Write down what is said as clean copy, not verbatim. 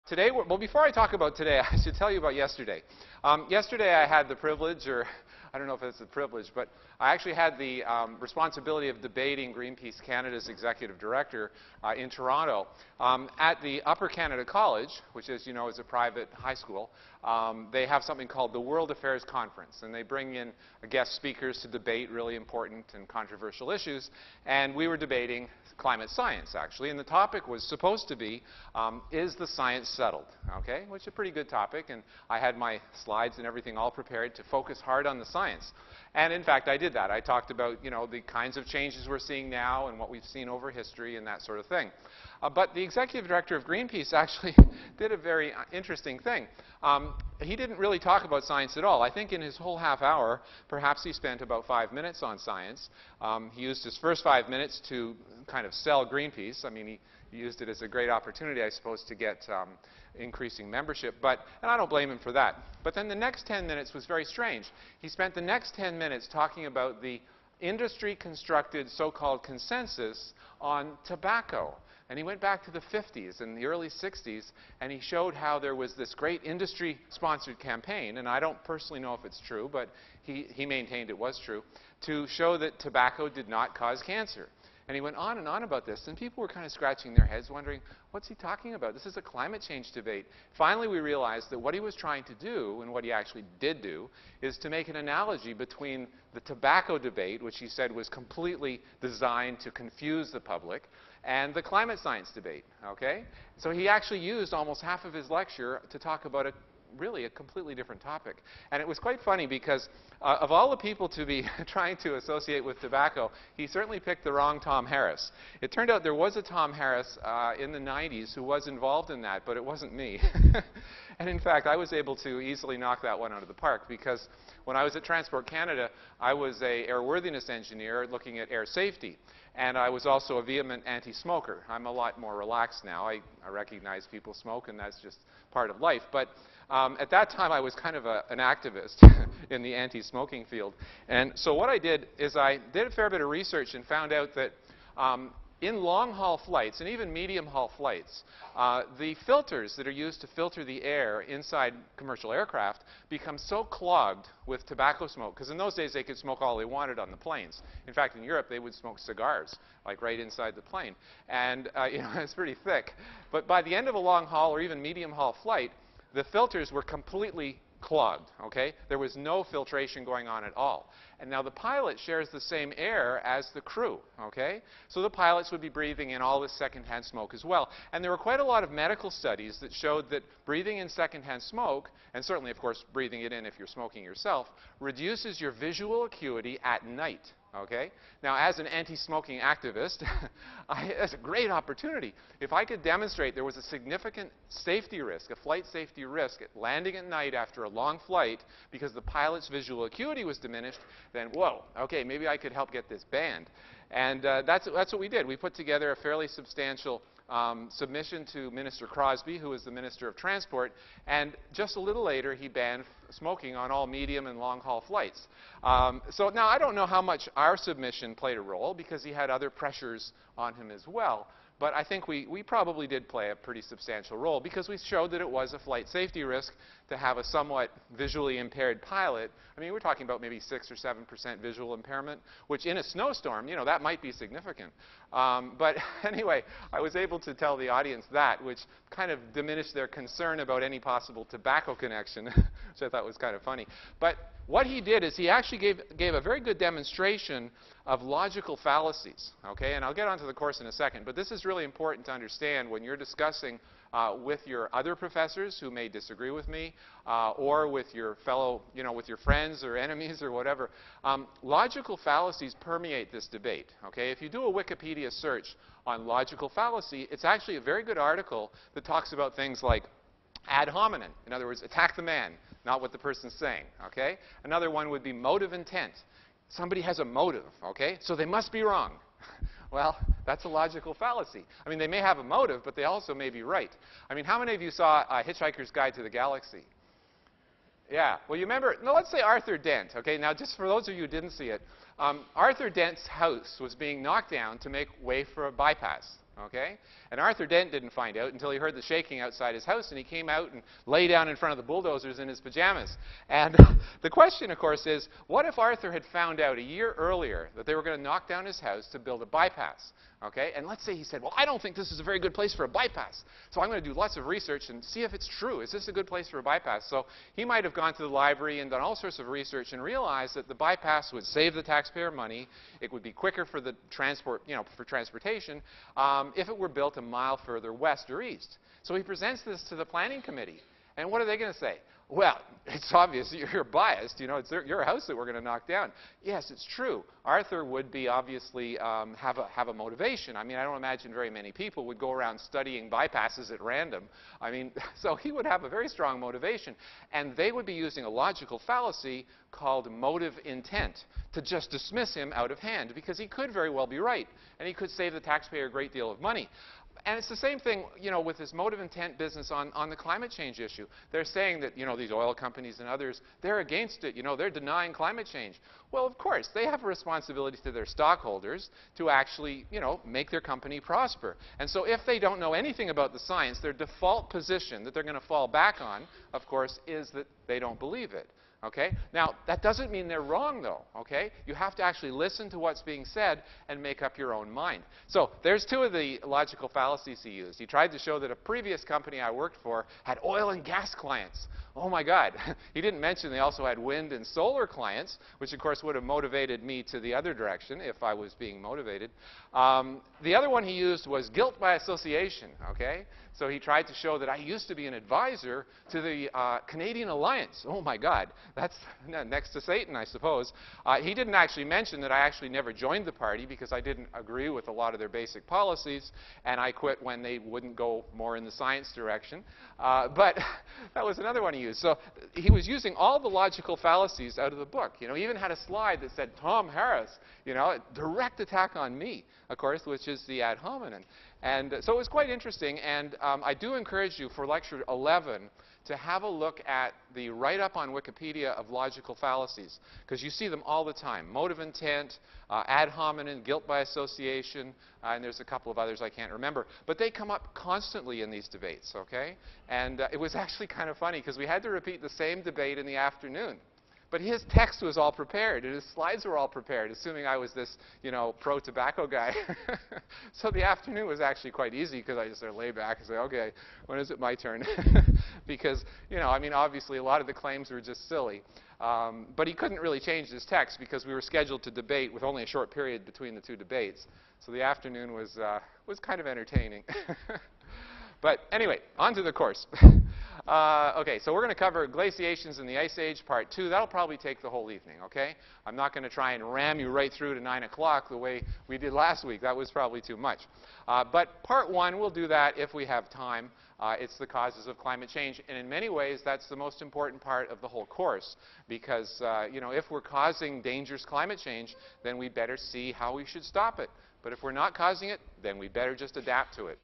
Today, well, before I talk about today, I should tell you about yesterday. Yesterday, I had the privilege, or I don't know if it's a privilege, but I actually had the responsibility of debating Greenpeace Canada's executive director in Toronto at the Upper Canada College, which, as you know, is a private high school. They have something called the World Affairs Conference, and they bring in guest speakers to debate really important and controversial issues. And we were debating climate science, actually, and the topic was supposed to be, is the science settled? Okay, which is a pretty good topic, and I had my slides and everything all prepared to focus hard on the science. And in fact, I did that. I talked about, you know, the kinds of changes we're seeing now and what we've seen over history and that sort of thing. But the executive director of Greenpeace actually did a very interesting thing. He didn't really talk about science at all. I think in his whole half hour, perhaps he spent about 5 minutes on science. He used his first 5 minutes to kind of sell Greenpeace. I mean, he used it as a great opportunity, I suppose, to get increasing membership. And I don't blame him for that. But then the next 10 minutes was very strange. He spent the next 10 minutes talking about the industry-constructed so-called consensus on tobacco. And he went back to the 50s and the early 60s, and he showed how there was this great industry-sponsored campaign, and I don't personally know if it's true, but he maintained it was true, to show that tobacco did not cause cancer. And he went on and on about this, and people were kind of scratching their heads, wondering, what's he talking about? This is a climate change debate. Finally, we realized that what he was trying to do, and what he actually did do, is to make an analogy between the tobacco debate, which he said was completely designed to confuse the public, and the climate science debate, okay? So he actually used almost half of his lecture to talk about really a completely different topic. And it was quite funny because of all the people to be trying to associate with tobacco, he certainly picked the wrong Tom Harris. It turned out there was a Tom Harris in the 90s who was involved in that, but it wasn't me. And in fact, I was able to easily knock that one out of the park because when I was at Transport Canada, I was an airworthiness engineer looking at air safety. And I was also a vehement anti-smoker. I'm a lot more relaxed now. I recognize people smoke, and that's just part of life. But at that time, I was kind of an activist in the anti-smoking field. And so what I did is I did a fair bit of research and found out that in long-haul flights, and even medium-haul flights, the filters that are used to filter the air inside commercial aircraft become so clogged with tobacco smoke, because in those days they could smoke all they wanted on the planes. In fact, in Europe, they would smoke cigars, like right inside the plane. And you know, it's pretty thick. But by the end of a long-haul or even medium-haul flight, the filters were completely clogged, okay? There was no filtration going on at all. And now the pilot shares the same air as the crew, okay? So the pilots would be breathing in all this secondhand smoke as well. And there were quite a lot of medical studies that showed that breathing in secondhand smoke, and certainly, of course, breathing it in if you're smoking yourself, reduces your visual acuity at night. Okay? Now, as an anti-smoking activist, it's a great opportunity. If I could demonstrate there was a significant safety risk, a flight safety risk, at landing at night after a long flight because the pilot's visual acuity was diminished, then, whoa, okay, maybe I could help get this banned. And that's what we did. We put together a fairly substantial submission to Minister Crosby, who is the Minister of Transport, and just a little later he banned smoking on all medium and long-haul flights. So now I don't know how much our submission played a role because he had other pressures on him as well. But I think we probably did play a pretty substantial role because we showed that it was a flight safety risk to have a somewhat visually impaired pilot. I mean, we're talking about maybe 6 or 7% visual impairment, which in a snowstorm, you know, that might be significant. But anyway, I was able to tell the audience that, which kind of diminished their concern about any possible tobacco connection, which I thought was kind of funny. But what he did is he actually gave a very good demonstration of logical fallacies, okay? And I'll get onto the course in a second, but this is really important to understand when you're discussing with your other professors who may disagree with me, or with your fellow, you know, with your friends or enemies or whatever. Logical fallacies permeate this debate, okay? If you do a Wikipedia search on logical fallacy, it's actually a very good article that talks about things like ad hominem. In other words, attack the man, not what the person's saying, okay? Another one would be motive intent. Somebody has a motive, okay? So they must be wrong. Well, that's a logical fallacy. I mean, they may have a motive, but they also may be right. I mean, how many of you saw Hitchhiker's Guide to the Galaxy? Yeah. Well, you remember, no, let's say Arthur Dent, okay? Now, just for those of you who didn't see it, Arthur Dent's house was being knocked down to make way for a bypass, Okay? And Arthur Dent didn't find out until he heard the shaking outside his house, and he came out and lay down in front of the bulldozers in his pajamas. And the question, of course, is, what if Arthur had found out a year earlier that they were going to knock down his house to build a bypass? Okay? And let's say he said, well, I don't think this is a very good place for a bypass, so I'm going to do lots of research and see if it's true. Is this a good place for a bypass? So he might have gone to the library and done all sorts of research and realized that the bypass would save the taxpayer money. It would be quicker for the transport, for transportation, if it were built a mile further west or east. So he presents this to the planning committee. And what are they going to say? Well, it's obvious you're biased. It's your house that we're going to knock down. Yes, it's true. Arthur would be obviously have a motivation. I mean, I don't imagine very many people would go around studying bypasses at random. I mean, so he would have a very strong motivation. And they would be using a logical fallacy called motive intent to just dismiss him out of hand, because he could very well be right, and he could save the taxpayer a great deal of money. And it's the same thing, with this motive intent business on the climate change issue. They're saying that, these oil companies and others, they're against it. They're denying climate change. Well, of course, they have a responsibility to their stockholders to actually, make their company prosper. And so if they don't know anything about the science, their default position that they're going to fall back on, of course, is that they don't believe it. Okay? Now, that doesn't mean they're wrong, though. Okay? You have to actually listen to what's being said and make up your own mind. So there's two of the logical fallacies he used. He tried to show that a previous company I worked for had oil and gas clients. Oh, my God. He didn't mention they also had wind and solar clients, which, of course, would have motivated me to the other direction if I was being motivated. The other one he used was guilt by association. Okay? So he tried to show that I used to be an advisor to the Canadian Alliance. Oh, my God. That's next to Satan, I suppose. He didn't actually mention that I actually never joined the party because I didn't agree with a lot of their basic policies, and I quit when they wouldn't go more in the science direction. But that was another one he used. So he was using all the logical fallacies out of the book. He even had a slide that said, Tom Harris, direct attack on me, of course, which is the ad hominem. And so it was quite interesting, and I do encourage you for Lecture 11 to have a look at the write-up on Wikipedia of logical fallacies, because you see them all the time. Motive intent, ad hominem, guilt by association, and there's a couple of others I can't remember. But they come up constantly in these debates, okay? And it was actually kind of funny, because we had to repeat the same debate in the afternoon. But his text was all prepared, and his slides were all prepared, assuming I was this, pro-tobacco guy. So the afternoon was actually quite easy, because I just sort of lay back and say, okay, when is it my turn? Because, obviously a lot of the claims were just silly. But he couldn't really change his text, because we were scheduled to debate with only a short period between the two debates. So the afternoon was kind of entertaining. But anyway, on to the course. Okay, so we're going to cover Glaciations in the Ice Age, Part 2. That'll probably take the whole evening, okay? I'm not going to try and ram you right through to 9 o'clock the way we did last week. That was probably too much. But Part 1, we'll do that if we have time. It's the causes of climate change. And in many ways, that's the most important part of the whole course. Because, if we're causing dangerous climate change, then we better see how we should stop it. But if we're not causing it, then we better just adapt to it.